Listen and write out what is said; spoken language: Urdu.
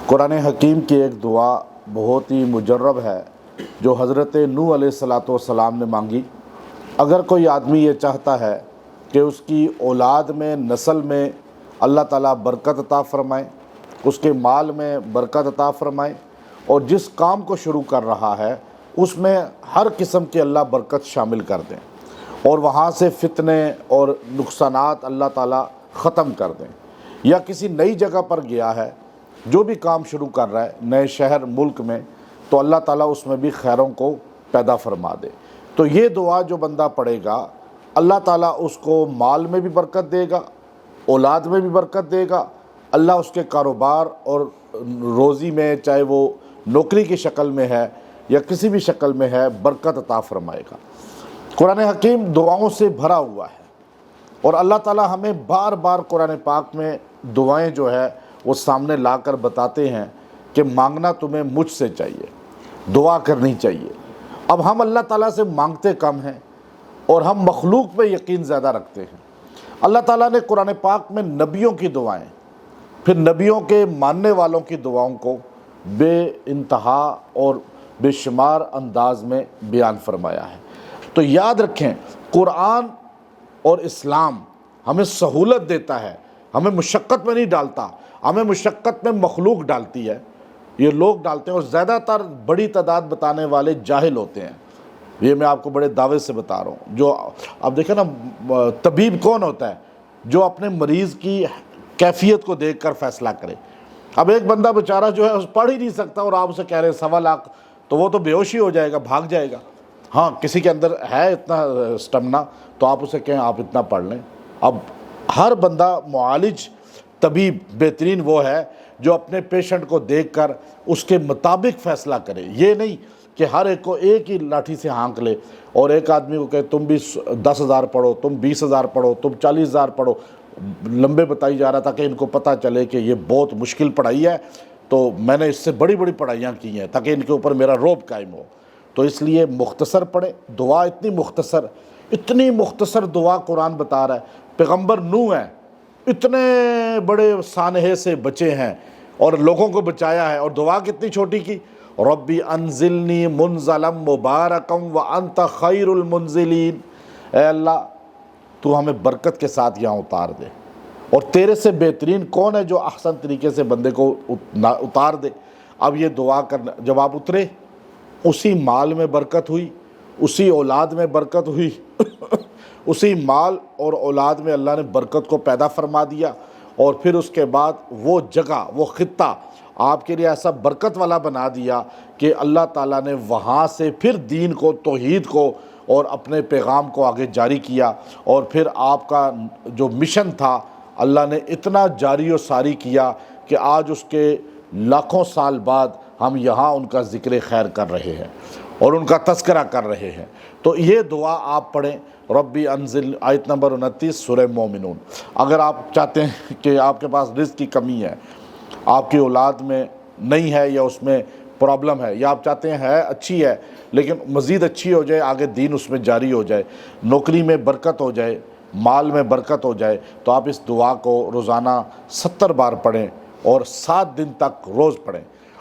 قرآن حکیم کی ایک دعا بہت ہی مجرب ہے جو حضرت نوح علیہ الصلاۃ والسلام نے مانگی۔ اگر کوئی آدمی یہ چاہتا ہے کہ اس کی اولاد میں، نسل میں اللہ تعالیٰ برکت عطا فرمائے، اس کے مال میں برکت عطا فرمائے، اور جس کام کو شروع کر رہا ہے اس میں ہر قسم کی اللہ برکت شامل کر دیں، اور وہاں سے فتنے اور نقصانات اللہ تعالیٰ ختم کر دیں، یا کسی نئی جگہ پر گیا ہے، جو بھی کام شروع کر رہا ہے نئے شہر ملک میں، تو اللہ تعالیٰ اس میں بھی خیروں کو پیدا فرما دے۔ تو یہ دعا جو بندہ پڑھے گا، اللہ تعالیٰ اس کو مال میں بھی برکت دے گا، اولاد میں بھی برکت دے گا، اللہ اس کے کاروبار اور روزی میں، چاہے وہ نوکری کی شکل میں ہے یا کسی بھی شکل میں ہے، برکت عطا فرمائے گا۔ قرآن حکیم دعاؤں سے بھرا ہوا ہے، اور اللہ تعالیٰ ہمیں بار بار قرآن پاک میں دعائیں جو ہے وہ سامنے لا کر بتاتے ہیں کہ مانگنا تمہیں مجھ سے چاہیے، دعا کرنی چاہیے۔ اب ہم اللہ تعالیٰ سے مانگتے کم ہیں اور ہم مخلوق پہ یقین زیادہ رکھتے ہیں۔ اللہ تعالیٰ نے قرآن پاک میں نبیوں کی دعائیں، پھر نبیوں کے ماننے والوں کی دعاؤں کو بے انتہا اور بے شمار انداز میں بیان فرمایا ہے۔ تو یاد رکھیں، قرآن اور اسلام ہمیں سہولت دیتا ہے، ہمیں مشقت میں نہیں ڈالتا، ہمیں مشقت میں مخلوق ڈالتی ہے، یہ لوگ ڈالتے ہیں، اور زیادہ تر بڑی تعداد بتانے والے جاہل ہوتے ہیں۔ یہ میں آپ کو بڑے دعوے سے بتا رہا ہوں۔ جو اب دیکھیں نا، طبیب کون ہوتا ہے؟ جو اپنے مریض کی کیفیت کو دیکھ کر فیصلہ کرے۔ اب ایک بندہ بیچارہ جو ہے پڑھ ہی نہیں سکتا، اور آپ اسے کہہ رہے ہیں 1.25 لاکھ، تو وہ تو بے ہوش ہی ہو جائے گا، بھاگ جائے گا۔ ہاں، کسی کے اندر ہے اتنا اسٹمنا، تو آپ اسے کہیں آپ اتنا پڑھ لیں۔ اب ہر بندہ معالج، طبیب بہترین وہ ہے جو اپنے پیشنٹ کو دیکھ کر اس کے مطابق فیصلہ کرے۔ یہ نہیں کہ ہر ایک کو ایک ہی لاٹھی سے ہانک لے، اور ایک آدمی کو کہے تم بھی 10,000 پڑھو، تم 20,000 پڑھو، تم 40,000 پڑھو۔ لمبے بتائی جا رہا تھا کہ ان کو پتہ چلے کہ یہ بہت مشکل پڑھائی ہے، تو میں نے اس سے بڑی بڑی پڑھائیاں کی ہیں تاکہ ان کے اوپر میرا رعب قائم ہو۔ تو اس لیے مختصر پڑھیں۔ دعا اتنی مختصر دعا قرآن بتا رہا ہے۔ پیغمبر نوح ہیں، اتنے بڑے سانحے سے بچے ہیں اور لوگوں کو بچایا ہے، اور دعا کتنی چھوٹی کی، ربی انزلنی منزلا مبارکا وانت خیر المنزلین۔ اے اللہ، تو ہمیں برکت کے ساتھ یہاں اتار دے، اور تیرے سے بہترین کون ہے جو احسن طریقے سے بندے کو اتار دے۔ اب یہ دعا کرنا، جب آپ اترے، اسی مال میں برکت ہوئی، اسی اولاد میں برکت ہوئی اسی مال اور اولاد میں اللہ نے برکت کو پیدا فرما دیا، اور پھر اس کے بعد وہ جگہ، وہ خطہ آپ کے لیے ایسا برکت والا بنا دیا کہ اللہ تعالیٰ نے وہاں سے پھر دین کو، توحید کو اور اپنے پیغام کو آگے جاری کیا، اور پھر آپ کا جو مشن تھا اللہ نے اتنا جاری و ساری کیا کہ آج اس کے لاکھوں سال بعد ہم یہاں ان کا ذکر خیر کر رہے ہیں اور ان کا تذکرہ کر رہے ہیں۔ تو یہ دعا آپ پڑھیں، ربی انزل، آیت نمبر 29 سورہ مومنون۔ اگر آپ چاہتے ہیں کہ آپ کے پاس رزق کی کمی ہے، آپ کی اولاد میں نہیں ہے، یا اس میں پرابلم ہے، یا آپ چاہتے ہیں ہے اچھی ہے لیکن مزید اچھی ہو جائے، آگے دین اس میں جاری ہو جائے، نوکری میں برکت ہو جائے، مال میں برکت ہو جائے، تو آپ اس دعا کو روزانہ 70 بار پڑھیں، اور 7 دن تک روز پڑھیں۔